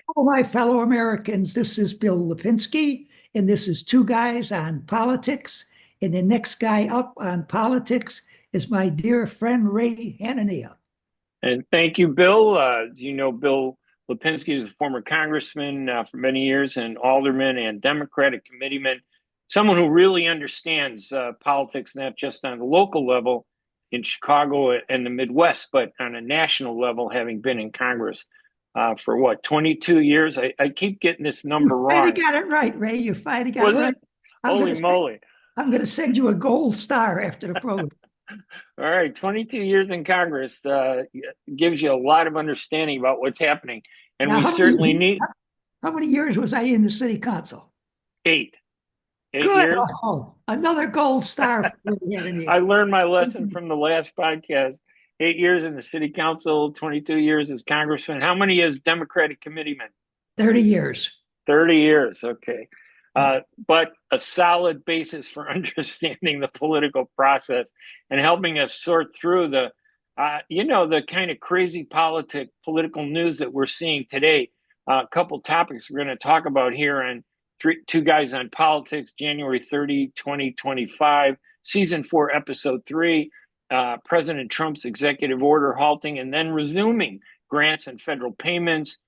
Hello, my fellow Americans. This is Bill Lipinski, and this is Two Guys on Politics. And the next guy up on politics is my dear friend Ray Hanania. And thank you, Bill. As you know, Bill Lipinski is a former congressman for many years, and alderman and Democratic Committeeman, someone who really understands politics, not just on the local level in Chicago and the Midwest, but on a national level, having been in Congress for what, 22 years? I keep getting this You number finally wrong. got it right, Ray. You finally got Was it right. it? I'm Holy gonna moly. I'm gonna send you a gold star after the program. All right, 22 years in Congress gives you a lot of understanding about what's happening. And Now, we certainly need how many years was I in the city council? eight, eight Good. years. Oh, another gold star for Ray Hanania. I learned my lesson from the last podcast. 8 years in the city council, 22 years as congressman. How many as Democratic committeeman? 30 years. 30 years. Okay. But a solid basis for understanding the political process and helping us sort through the kind of crazy political news that we're seeing today. A couple topics we're going to talk about here on Two Guys on Politics, January 30, 2025, season 4, episode 3, President Trump's executive order halting and then resuming grants and federal payments,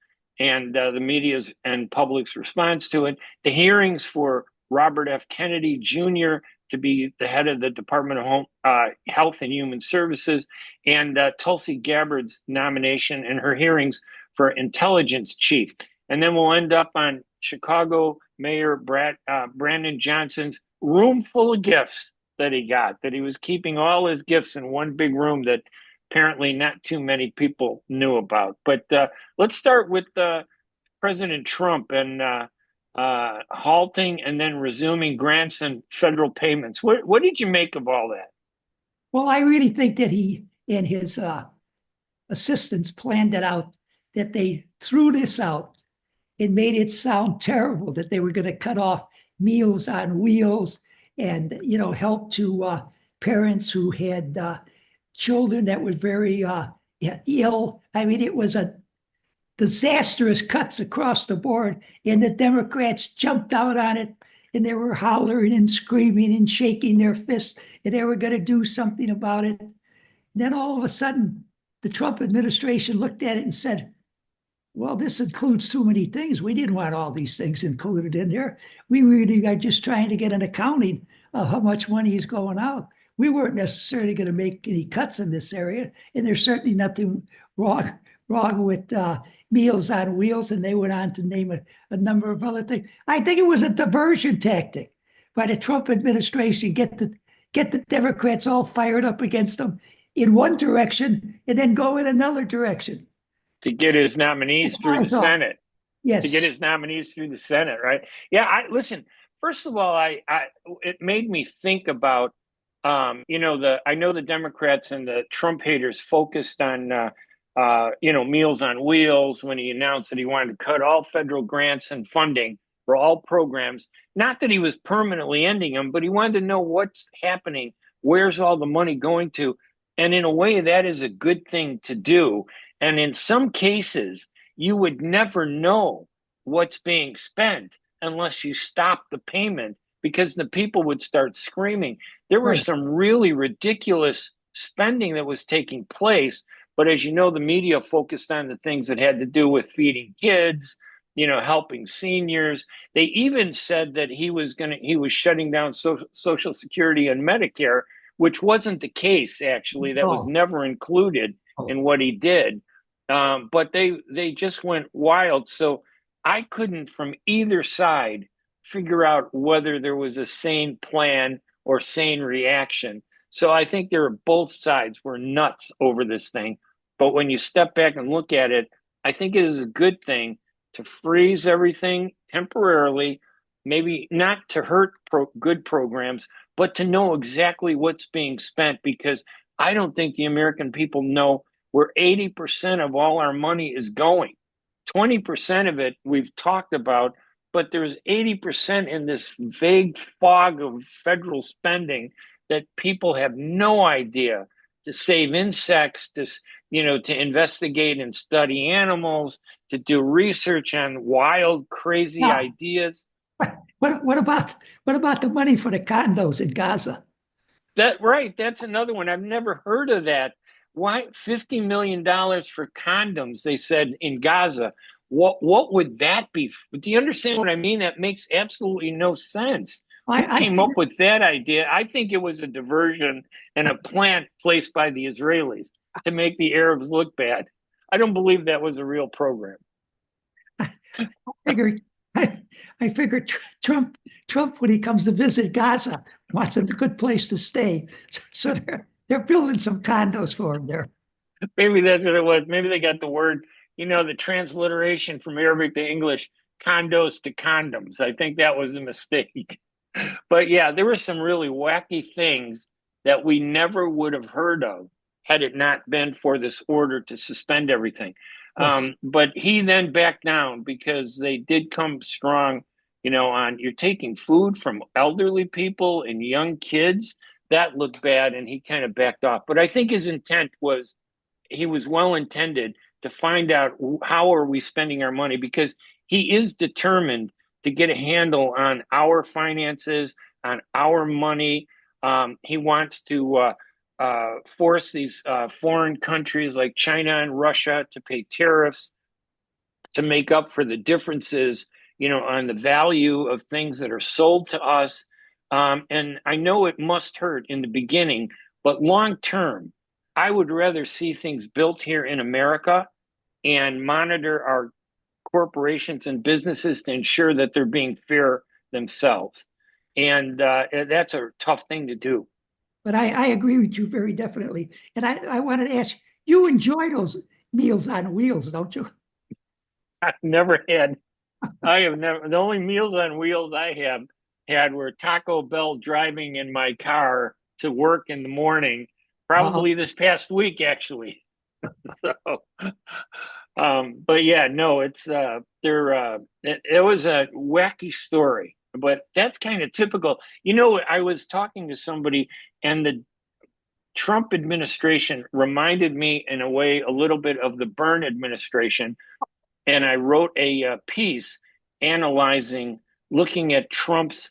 and the media's and public's response to it, the hearings for Robert F. Kennedy Jr. to be the head of the Department of Health and Human Services, and Tulsi Gabbard's nomination and her hearings for intelligence chief. And then we'll end up on Chicago Mayor Brandon Johnson's room full of gifts that he got, that he was keeping all his gifts in one big room that apparently not too many people knew about. But let's start with President Trump and halting and then resuming grants and federal payments. What did you make of all that? Well, I really think that he and his assistants planned it out, that they threw this out and made it sound terrible, that they were going to cut off Meals on Wheels and, help to parents who had children that were very ill. I mean, it was a disastrous cuts across the board, and the Democrats jumped out on it, and they were hollering and screaming and shaking their fists, and they were going to do something about it. And then all of a sudden, the Trump administration looked at it and said, well, this includes too many things. We didn't want all these things included in there. We really are just trying to get an accounting of how much money is going out. We weren't necessarily going to make any cuts in this area, and there's certainly nothing wrong with Meals on Wheels. And they went on to name a number of other things. I think it was a diversion tactic by the Trump administration, get the Democrats all fired up against them in one direction and then go in another direction. To get his nominees through I the thought, Senate. To get yes. his nominees through the Senate, right? Yeah, I listen. First of all, I it made me think about I know the Democrats and the Trump haters focused on Meals on Wheels when he announced that he wanted to cut all federal grants and funding for all programs. Not that he was permanently ending them, but he wanted to know what's happening, where's all the money going to, and in a way that is a good thing to do. And in some cases, you would never know what's being spent unless you stop the payment because the people would start screaming. There were Right. some really ridiculous spending that was taking place. But as you know, the media focused on the things that had to do with feeding kids, helping seniors. They even said that he was shutting down Social Security and Medicare, which wasn't the case, actually. That was Oh, never included oh. in what he did. But they just went wild. So I couldn't, from either side, figure out whether there was a sane plan or sane reaction. So I think both sides were nuts over this thing. But when you step back and look at it, I think it is a good thing to freeze everything temporarily, maybe not to hurt good programs, but to know exactly what's being spent, because I don't think the American people know where 80% of all our money is going. 20% of it we've talked about, but there's 80% in this vague fog of federal spending that people have no idea to save insects, to investigate and study animals, to do research on wild, crazy Now, ideas. what about the money for the condos in Gaza? That's another one. I've never heard of that. Why $50 million for condoms, they said, in Gaza? What would that be? Do you understand what I mean? That makes absolutely no sense. Who I came up figured, with that idea? I think it was a diversion and a plant placed by the Israelis to make the Arabs look bad. I don't believe that was a real program. figured I figured Trump, when he comes to visit Gaza, wants a good place to stay. So they're building some condos for him there. Maybe that's what it was. Maybe they got the word, the transliteration from Arabic to English, condos to condoms. I think that was a mistake. But yeah, there were some really wacky things that we never would have heard of had it not been for this order to suspend everything. Yes. But he then backed down because they did come strong, on you're taking food from elderly people and young kids. That looked bad, and he kind of backed off. But I think his intent was he was well intended to find out how are we spending our money, because he is determined to get a handle on our finances, on our money. He wants to force these foreign countries like China and Russia to pay tariffs to make up for the differences, on the value of things that are sold to us. And I know it must hurt in the beginning, but long term, I would rather see things built here in America and monitor our corporations and businesses to ensure that they're being fair themselves. And that's a tough thing to do. But I agree with you very definitely. And I wanted to ask, you enjoy those Meals on Wheels, don't you? I've never had, I have never, the only Meals on Wheels I have had were Taco Bell driving in my car to work in the morning, Uh, probably this past week, actually. So, but yeah, no, it was a wacky story, but that's kind of typical. I was talking to somebody, and the Trump administration reminded me in a way a little bit of the Byrne administration. And I wrote a piece analyzing, looking at Trump's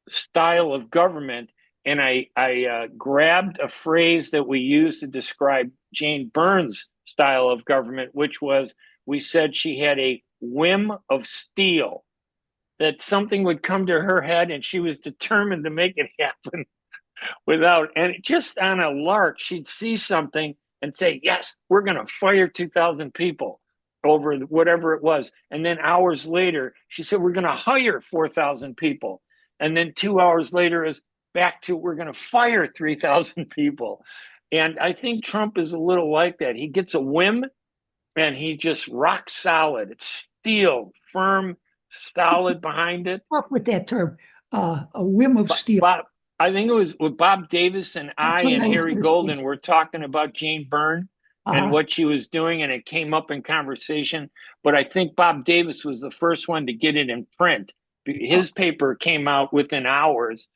style of government. And I grabbed a phrase that we used to describe Jane Byrne's style of government, which was, we said she had a whim of steel, that something would come to her head and she was determined to make it happen without, and just on a lark, she'd see something and say, yes, we're going to fire 2,000 people over whatever it was. And then hours later, she said, we're going to hire 4,000 people. And then 2 hours later is back to, we're going to fire 3,000 people. And I think Trump is a little like that. He gets a whim and he just rock solid. It's steel, firm, solid behind it. Up with that term, a whim of steel. Bob, I think it was with Bob Davis and I That's what and I was Harry going to say. Golden were talking about Jane Byrne and Uh, what she was doing, and it came up in conversation. But I think Bob Davis was the first one to get it in print. His paper came out within hours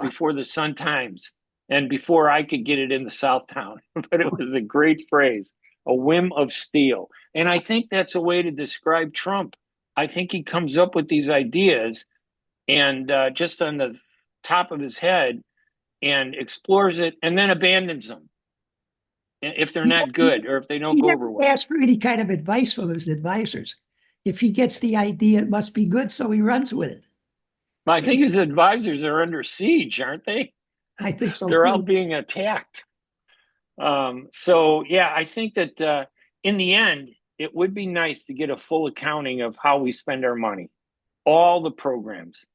before the Sun Times and before I could get it in the Southtown. But it was a great phrase, a whim of steel. And I think that's a way to describe Trump. I think he comes up with these ideas and just on the top of his head and explores it and then abandons them if they're not good or if they don't he go never over well. asked for any kind of advice from his advisors. If he gets the idea, it must be good, so he runs with it. I think his advisors are under siege, aren't they? I think so They're all too. being attacked. So yeah, I think that in the end, it would be nice to get a full accounting of how we spend our money, all the programs.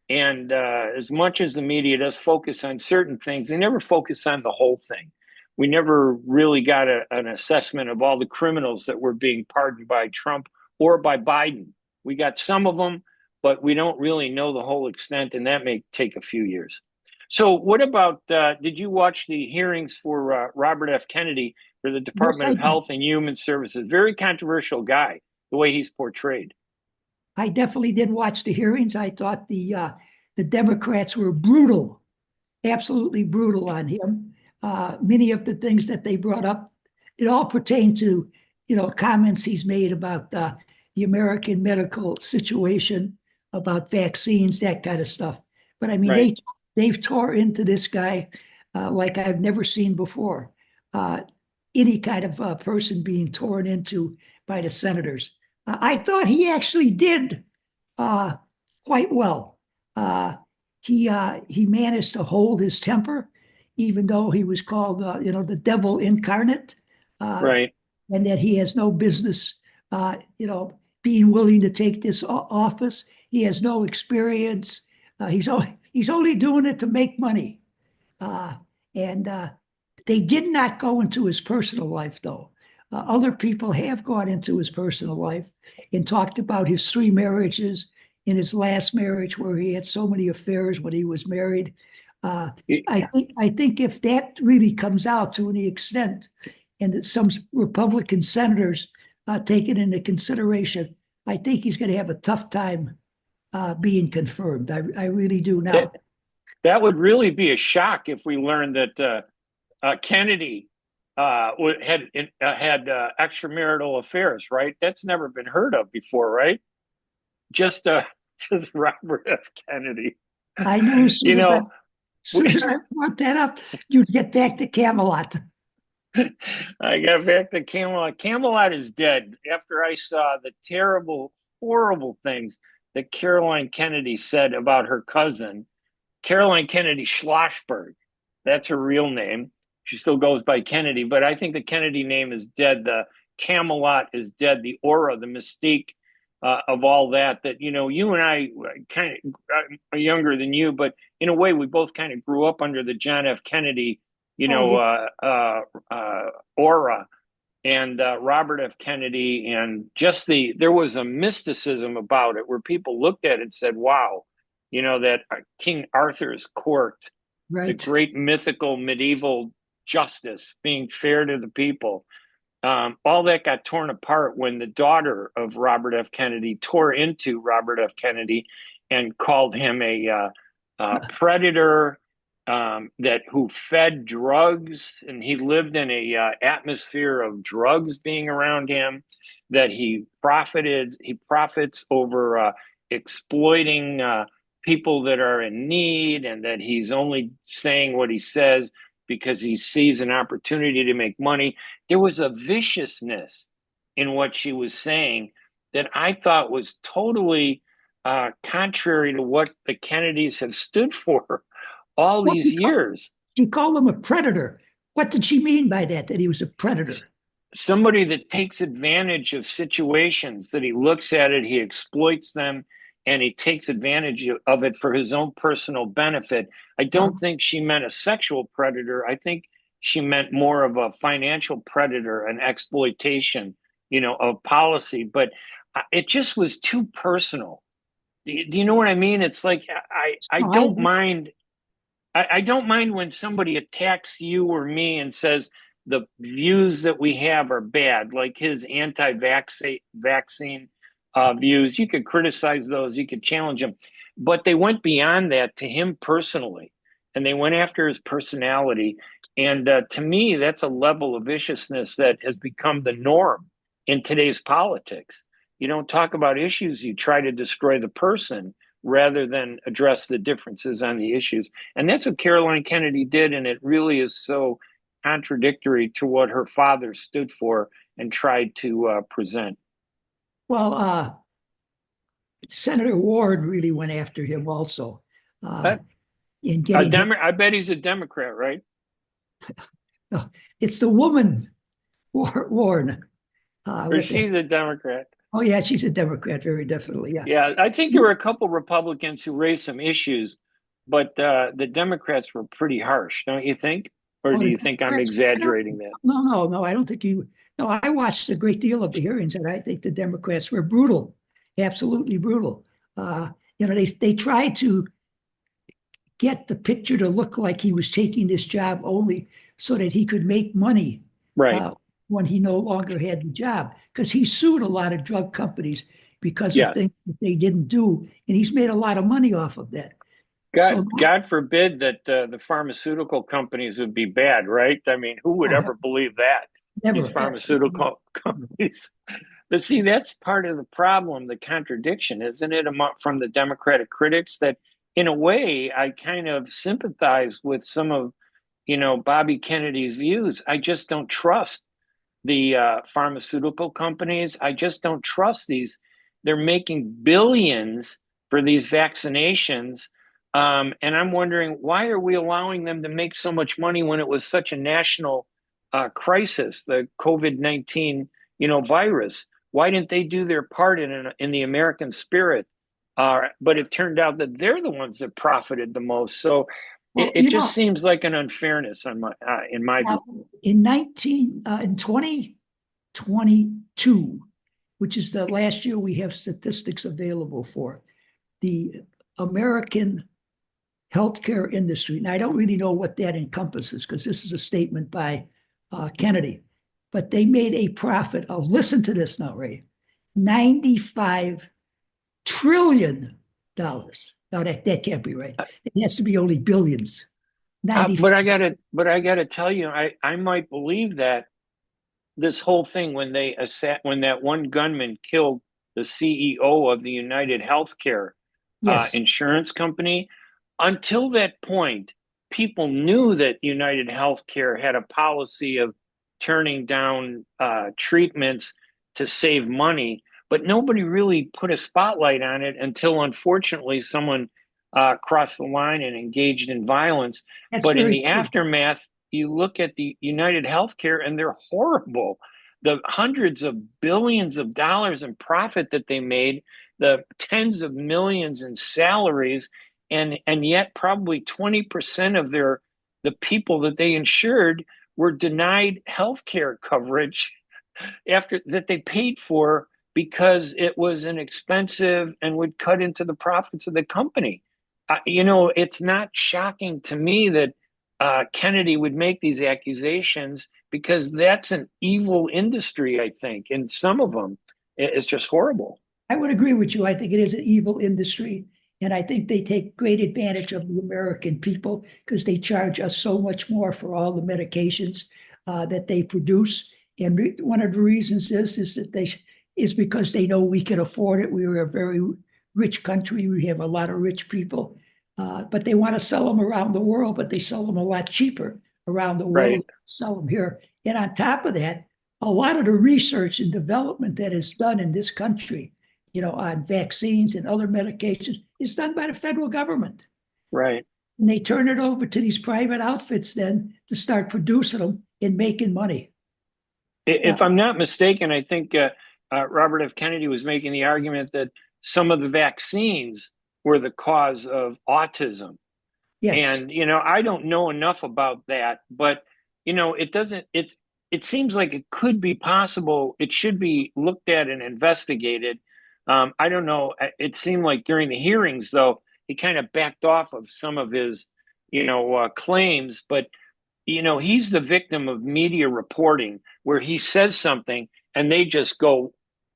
And as much as the media does focus on certain things, they never focus on the whole thing. We never really got an assessment of all the criminals that were being pardoned by Trump or by Biden. We got some of them, but we don't really know the whole extent, and that may take a few years. So, what about did you watch the hearings for Robert F. Kennedy for the Yes, Department I of did. Health and Human Services? Very controversial guy, the way he's portrayed. I definitely did watch the hearings. I thought the Democrats were brutal, absolutely brutal on him. Many of the things that they brought up, it all pertained to, comments he's made about the American medical situation, about vaccines, that kind of stuff. But I mean, Right. they've tore into this guy like I've never seen before. Any kind of person being torn into by the senators. I thought he actually did uh, quite well. He managed to hold his temper, even though he was called, the devil incarnate, uh, Right. and that he has no business, being willing to take this office. He has no experience. He's only doing it to make money. Uh, and They did not go into his personal life, though. Other people have gone into his personal life and talked about his three marriages, in his last marriage where he had so many affairs when he was married. Uh, I think if that really comes out to any extent, and that some Republican senators take it into consideration, I think he's going to have a tough time being confirmed. I really do That, now. that would really be a shock if we learned that Kennedy had extramarital affairs, right? That's never been heard of before, right? Just just Robert F. Kennedy. I knew as You soon as I, as know, soon as I brought that up, you'd get back to Camelot. I got back to Camelot. Camelot is dead after I saw the terrible, horrible things that Caroline Kennedy said about her cousin, Caroline Kennedy Schlossberg. That's her real name. She still goes by Kennedy, but I think the Kennedy name is dead. The Camelot is dead. The aura, the mystique of all that, you and I kind of are younger than you, but in a way, we both kind of grew up under the John F. Kennedy, Oh, yeah. aura and Robert F. Kennedy. And there was a mysticism about it where people looked at it and said, wow, that King Arthur's court, the Right. great mythical medieval justice being fair to the people. All that got torn apart when the daughter of Robert F. Kennedy tore into Robert F. Kennedy and called him a predator that who fed drugs, and he lived in a atmosphere of drugs being around him. That he profits over exploiting people that are in need, and that he's only saying what he says because he sees an opportunity to make money. There was a viciousness in what she was saying that I thought was totally contrary to what the Kennedys have stood for all What these years. you call him a predator? What did she mean by that? That he was a predator? Somebody that takes advantage of situations, that he looks at it, he exploits them, and he takes advantage of it for his own personal benefit. I don't think she meant a sexual predator. I think she meant more of a financial predator, an exploitation, of policy. But it just was too personal. Do you know what I mean? It's like I Oh, don't mind. I don't mind when somebody attacks you or me and says the views that we have are bad, like his anti-vaccine views. You could criticize those, you could challenge them, but they went beyond that to him personally, and they went after his personality. And to me, that's a level of viciousness that has become the norm in today's politics. You don't talk about issues; you try to destroy the person rather than address the differences on the issues. And that's what Caroline Kennedy did. And it really is so contradictory to what her father stood for and tried to present. well, Senator Warren really went after him also uh, But in getting him. I bet he's a Democrat, right? No, it's the woman, Warren. Or she's a Democrat. Oh, yeah, she's a Democrat, very definitely. Yeah. Yeah, I think there were a couple Republicans who raised some issues, but the Democrats were pretty harsh, don't you think? Or Oh, do the you think I'm Democrats, exaggerating that? no, I don't think you. No, I watched a great deal of the hearings, and I think the Democrats were brutal, absolutely brutal. They tried to get the picture to look like he was taking this job only so that he could make money Right. uh, when he no longer had the job, because he sued a lot of drug companies because of Yeah. things that they didn't do, and he's made a lot of money off of that. So God forbid that the pharmaceutical companies would be bad, right? I mean, who would oh, ever believe that? Never. these pharmaceutical companies. But see, that's part of the problem, the contradiction, isn't it, from the Democratic critics that, in a way, I kind of sympathize with some of, Bobby Kennedy's views. I just don't trust the pharmaceutical companies. I just don't trust these. They're making billions for these vaccinations. And I'm wondering, why are we allowing them to make so much money when it was such a national crisis, the COVID-19, virus? Why didn't they do their part in the American spirit? But it turned out that they're the ones that profited the most. So Well, it just seems like an unfairness in my view. In 2022, which is the last year we have statistics available for, the American healthcare industry, and I don't really know what that encompasses because this is a statement by Kennedy, but they made a profit of, listen to this now, Ray, $95 trillion. Now that can't be right. It has to be only billions. But I gotta tell you, I might believe that this whole thing when that one gunman killed the CEO of the United Healthcare Yes. insurance company. Until that point, people knew that United Healthcare had a policy of turning down treatments to save money, but nobody really put a spotlight on it until, unfortunately, someone crossed the line and engaged in violence. But in the aftermath, you look at the United Healthcare and they're horrible. The hundreds of billions of dollars in profit that they made, the tens of millions in salaries, and yet probably 20% of the people that they insured were denied health care coverage after that they paid for because it was inexpensive and would cut into the profits of the company. It's not shocking to me that Kennedy would make these accusations because that's an evil industry, I think, and some of them it's just horrible. I would agree with you. I think it is an evil industry. And I think they take great advantage of the American people because they charge us so much more for all the medications that they produce. And one of the reasons is that is because they know we can afford it. We are a very rich country. We have a lot of rich people, but they want to sell them around the world, but they sell them a lot cheaper around the world. Right. Sell them here. And on top of that, a lot of the research and development that is done in this country, on vaccines and other medications, is done by the federal government. Right. And they turn it over to these private outfits then to start producing them and making money. If I'm not mistaken, I think Robert F. Kennedy was making the argument that some of the vaccines were the cause of autism. Yes. And, I don't know enough about that, but, it seems like it could be possible. It should be looked at and investigated. I don't know. It seemed like during the hearings, though, he kind of backed off of some of his, claims. But, he's the victim of media reporting where he says something and they just go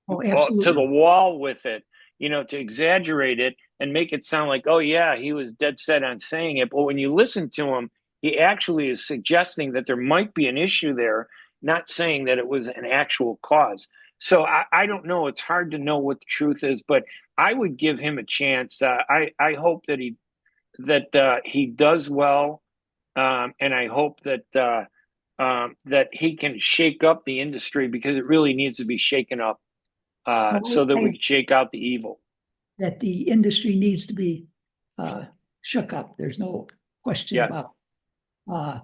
to the wall with it, to exaggerate it and make it sound like, oh, yeah, he was dead set on saying it. But when you listen to him, he actually is suggesting that there might be an issue there, not saying that it was an actual cause. So I don't know. It's hard to know what the truth is, but I would give him a chance. I hope that he does well, and I hope that he can shake up the industry because it really needs to be shaken up so that we can shake out the evil. That the industry needs to be shook up. There's no question about it.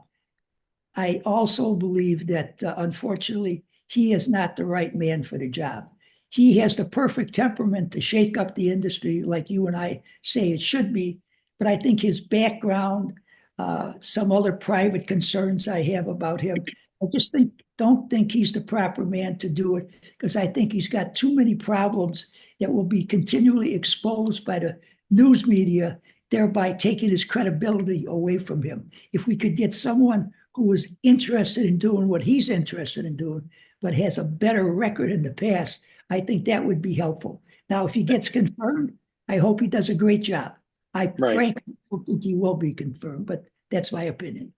I also believe that, unfortunately, he is not the right man for the job. He has the perfect temperament to shake up the industry like you and I say it should be. But I think his background, some other private concerns I have about him, I just don't think he's the proper man to do it because I think he's got too many problems that will be continually exposed by the news media, thereby taking his credibility away from him. If we could get someone who is interested in doing what he's interested in doing, but has a better record in the past, I think that would be helpful. Now, if he gets confirmed, I hope he does a great job. I frankly don't think he will be confirmed, but that's my opinion.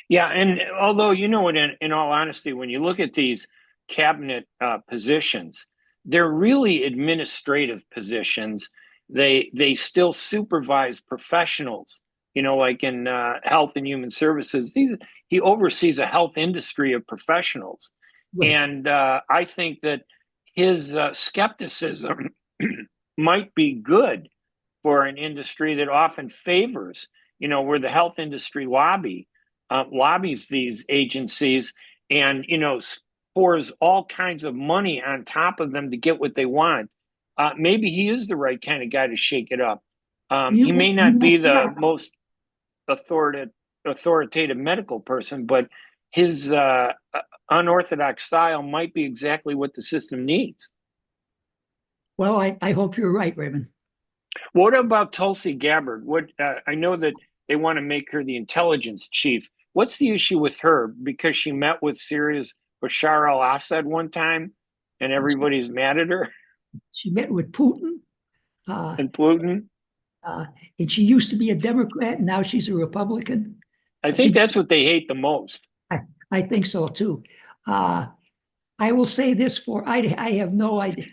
Yeah, and although in all honesty, when you look at these cabinet positions, they're really administrative positions. They still supervise professionals. Like in health and human services, he oversees a health industry of professionals, Right. and I think that his skepticism might be good for an industry that often favors, where the health industry lobbies these agencies and pours all kinds of money on top of them to get what they want. Maybe he is the right kind of guy to shake it up. You, He may not be the most authoritative medical person, but his unorthodox style might be exactly what the system needs. well, I hope you're right, Raymond. What about Tulsi Gabbard? I know that they want to make her the intelligence chief. What's the issue with her? Because she met with Syria's Bashar al-Assad one time, and everybody's mad at her She met with Putin, uh, and Putin. uh, and she used to be a Democrat, and now she's a Republican. I think that's what they hate the most. I think so too. Uh, I will say this I have no idea.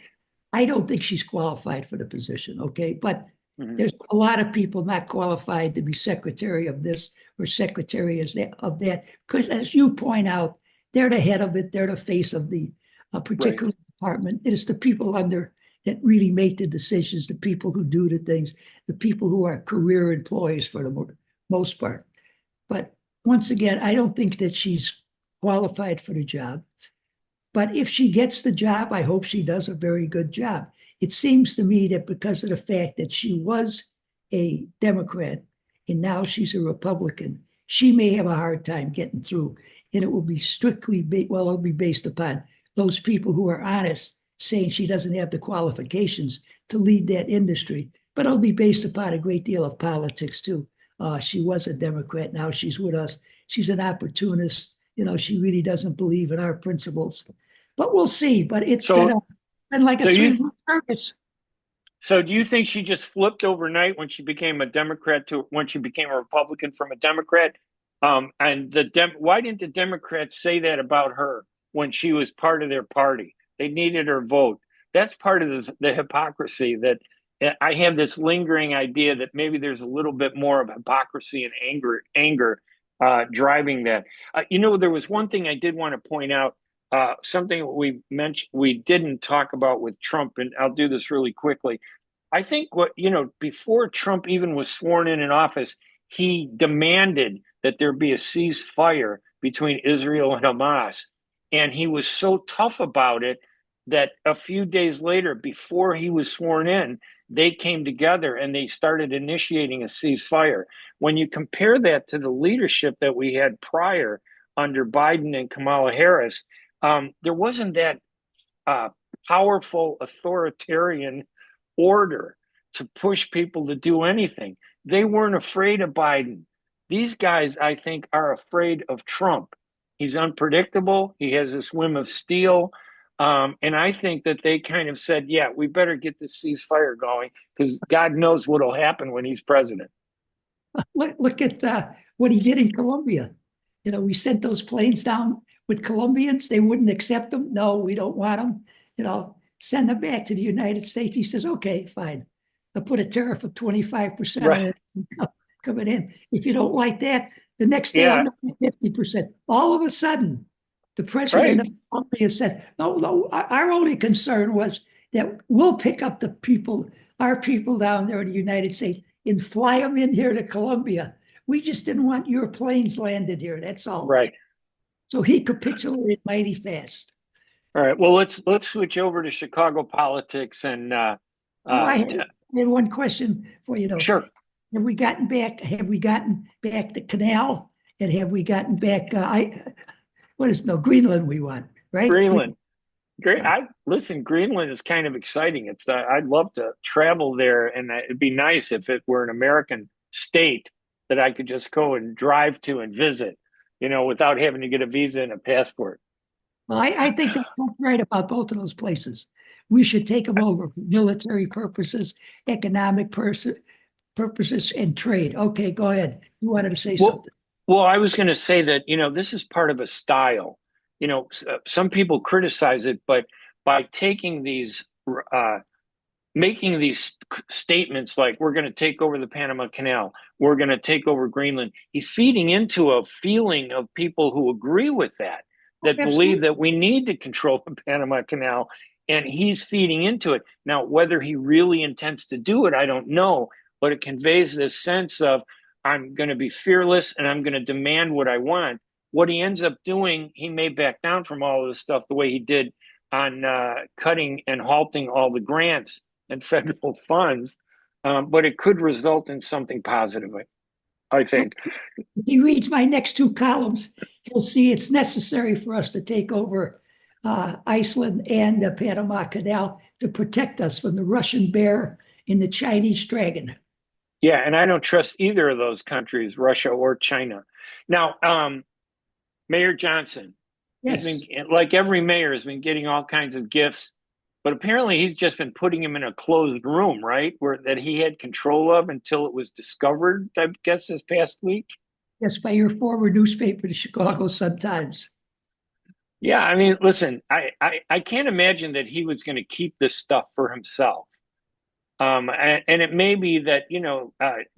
I don't think she's qualified for the position, okay? But there's a lot of people not qualified to be secretary of this or secretary of that. Because as you point out, they're the head of it. They're the face of the particular department. It is the people under that really make the decisions, the people who do the things, the people who are career employees for the most part. But once again, I don't think that she's qualified for the job. But if she gets the job, I hope she does a very good job. It seems to me that because of the fact that she was a Democrat and now she's a Republican, she may have a hard time getting through. And it will be it'll be based upon those people who are honest, saying she doesn't have the qualifications to lead that industry. But it'll be based upon a great deal of politics too. She was a Democrat. Now she's with us. She's an opportunist. She really doesn't believe in our principles. But we'll see. But it's been like a 3-month service. So do you think she just flipped overnight when she became a Democrat to when she became a Republican from a Democrat? And why didn't the Democrats say that about her when she was part of their party? They needed her vote. That's part of the hypocrisy that I have this lingering idea that maybe there's a little bit more of hypocrisy and anger driving that. There was one thing I did want to point out, something we didn't talk about with Trump, and I'll do this really quickly. I think before Trump even was sworn in office, he demanded that there be a ceasefire between Israel and Hamas. And he was so tough about it that a few days later, before he was sworn in, they came together and they started initiating a ceasefire. When you compare that to the leadership that we had prior under Biden and Kamala Harris, there wasn't that powerful authoritarian order to push people to do anything. They weren't afraid of Biden. These guys, I think, are afraid of Trump. He's unpredictable. He has this whim of steel. And I think that they kind of said, yeah, we better get this ceasefire going because God knows what will happen when he's president. Look at what he did in Colombia. We sent those planes down with Colombians. They wouldn't accept them. No, we don't want them. Send them back to the United States. He says, okay, fine. I'll put a tariff of 25% on it coming in. If you don't like that, the next day I'm 50%. All of a sudden, the president of Colombia said, no, our only concern was that we'll pick up our people down there in the United States and fly them in here to Colombia. We just didn't want your planes landed here. That's all. Right. So he capitulated mighty fast. All right. Well, let's switch over to Chicago politics and. I had one question for you, though. Sure. Have we gotten back the canal, and have we gotten back? Greenland? We want, right? Greenland. Great. Listen. Greenland is kind of exciting. It's. I'd love to travel there, and it'd be nice if it were an American state that I could just go and drive to and visit, without having to get a visa and a passport. Well, I think that's right about both of those places. We should take them over for military purposes, economic purposes, and trade. Okay, go ahead. You wanted to say something. Well, I was going to say that, this is part of a style. Some people criticize it, but by taking these, making these statements like, we're going to take over the Panama Canal, we're going to take over Greenland, he's feeding into a feeling of people who agree with that, that believe that we need to control the Panama Canal, and he's feeding into it. Now, whether he really intends to do it, I don't know, but it conveys this sense of, I'm going to be fearless and I'm going to demand what I want. What he ends up doing, he may back down from all of this stuff the way he did on cutting and halting all the grants and federal funds, but it could result in something positive, I think. If he reads my next two columns, he'll see it's necessary for us to take over Iceland and the Panama Canal to protect us from the Russian bear and the Chinese dragon. Yeah, and I don't trust either of those countries, Russia or China. Now, Mayor Johnson, Yes. he's been, like every mayor, has been getting all kinds of gifts, but apparently he's just been putting him in a closed room, right, where that he had control of until it was discovered, I guess, this past week. Yes, by your former newspaper, the Chicago Sun-Times. Yeah, I mean, listen, I can't imagine that he was going to keep this stuff for himself. And it may be that,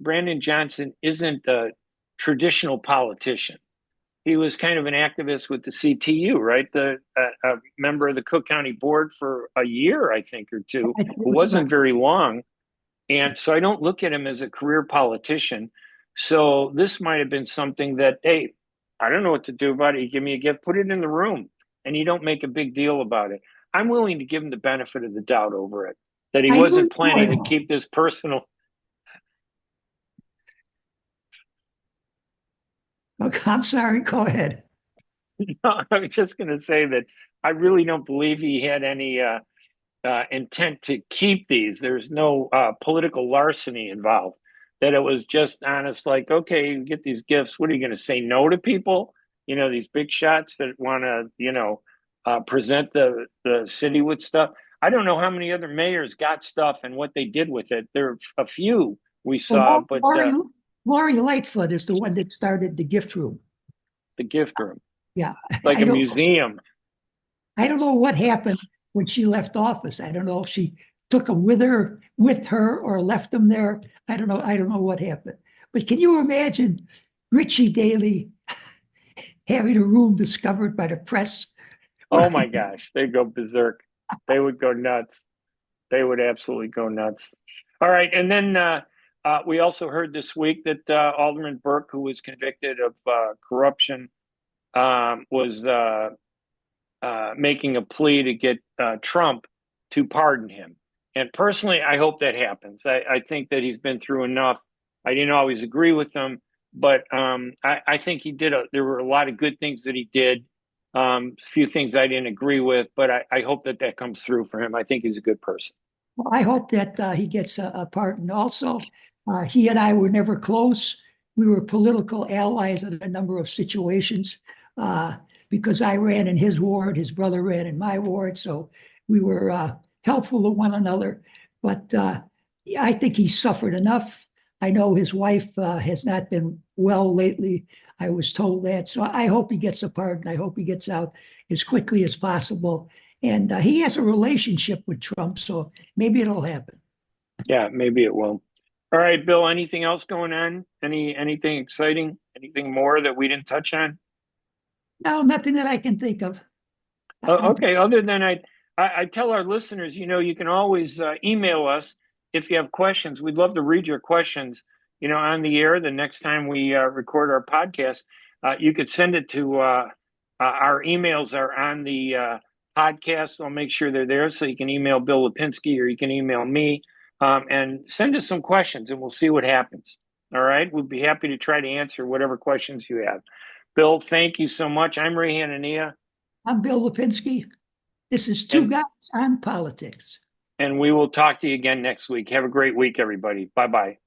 Brandon Johnson isn't a traditional politician. He was kind of an activist with the CTU, right? A member of the Cook County Board for a year, I think, or two. It wasn't very long. And so I don't look at him as a career politician. So this might have been something that, hey, I don't know what to do about it. You give me a gift, put it in the room, and you don't make a big deal about it. I'm willing to give him the benefit of the doubt over it, that he wasn't planning to keep this personal. Okay, I'm sorry, go ahead. No, I was just going to say that I really don't believe he had any intent to keep these. There's no political larceny involved. That it was just honest, like, okay, you get these gifts. What are you going to say no to people? These big shots that want to, present the city with stuff. I don't know how many other mayors got stuff and what they did with it. There are a few we saw, but Lori Lightfoot is the one that started the gift room. The gift room. Yeah. Like a museum. I don't know what happened when she left office. I don't know if she took them with her or left them there. I don't know what happened. But can you imagine Richie Daley having a room discovered by the press? Oh my gosh, they'd go berserk. They would go nuts. They would absolutely go nuts. All right, and then we also heard this week that Alderman Burke, who was convicted of corruption, was making a plea to get Trump to pardon him. And personally, I hope that happens. I think that he's been through enough. I didn't always agree with him, but I think he did. There were a lot of good things that he did. A few things I didn't agree with, but I hope that comes through for him. I think he's a good person. Well, I hope that he gets a pardon also. He and I were never close. We were political allies in a number of situations because I ran in his ward, his brother ran in my ward. So we were helpful to one another. But I think he suffered enough. I know his wife has not been well lately. I was told that. So I hope he gets a pardon. I hope he gets out as quickly as possible. And he has a relationship with Trump, so maybe it'll happen. Yeah, maybe it will. All right, Bill, anything else going on? Anything exciting? Anything more that we didn't touch on? No, nothing that I can think of. Okay, other than I tell our listeners, you can always email us if you have questions. We'd love to read your questions, on the air the next time we record our podcast. You could send it to our emails are on the podcast. I'll make sure they're there, so you can email Bill Lipinski or you can email me and send us some questions, and we'll see what happens. All right, we'd be happy to try to answer whatever questions you have. Bill, thank you so much. I'm Ray Hanania. I'm Bill Lipinski. This is Two Guys on Politics. And we will talk to you again next week. Have a great week, everybody. Bye-bye.